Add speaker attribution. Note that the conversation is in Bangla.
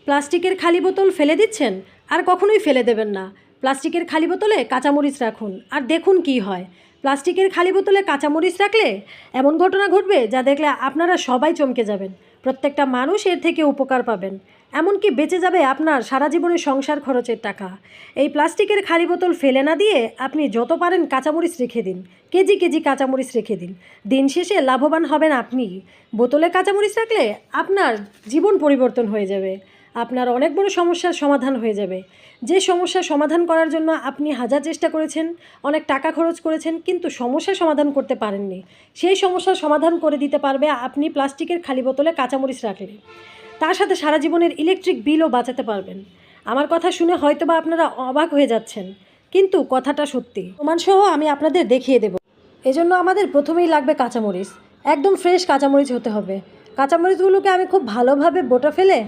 Speaker 1: প্লাস্টিকের খালি বোতল ফেলে দিচ্ছেন? আর কখনোই ফেলে দেবেন না। প্লাস্টিকের খালি বোতলে কাঁচামরিচ রাখুন, আর দেখুন কি হয়। প্লাস্টিকের খালি বোতলে কাঁচামরিচ রাখলে এমন ঘটনা ঘটবে যা দেখলে আপনারা সবাই চমকে যাবেন। প্রত্যেকটা মানুষ এর থেকে উপকার পাবেন। এমনকি বেঁচে যাবে আপনার সারা জীবনের সংসার খরচের টাকা। এই প্লাস্টিকের খালি বোতল ফেলে না দিয়ে আপনি যত পারেন কাঁচামরিচ রেখে দিন। কেজি কেজি কাঁচামরিচ রেখে দিন। দিন শেষে লাভবান হবেন আপনি। বোতলে কাঁচামরিচ রাখলে আপনার জীবন পরিবর্তন হয়ে যাবে। আপনার অনেক বড় সমস্যার সমাধান হয়ে যাবে। যে সমস্যার সমাধান করার জন্য আপনি হাজার চেষ্টা করেছেন, অনেক টাকা খরচ করেছেন, কিন্তু সমস্যার সমাধান করতে পারেননি, সেই সমস্যার সমাধান করে দিতে পারবে আপনি প্লাস্টিকের খালি বোতলে কাঁচামরিচ রাখলে। তার সাথে সারা জীবনের ইলেকট্রিক বিলও বাঁচাতে পারবেন। আমার কথা শুনে হয়তোবা আপনারা অবাক হয়ে যাচ্ছেন, কিন্তু কথাটা সত্যি। প্রমাণসহ আমি আপনাদের দেখিয়ে দেব। এজন্য আমাদের প্রথমেই লাগবে কাঁচামরিচ। একদম ফ্রেশ কাঁচামরিচ হতে হবে। কাঁচামরিচগুলোকে আমি খুব ভালোভাবে বোটা ফেলে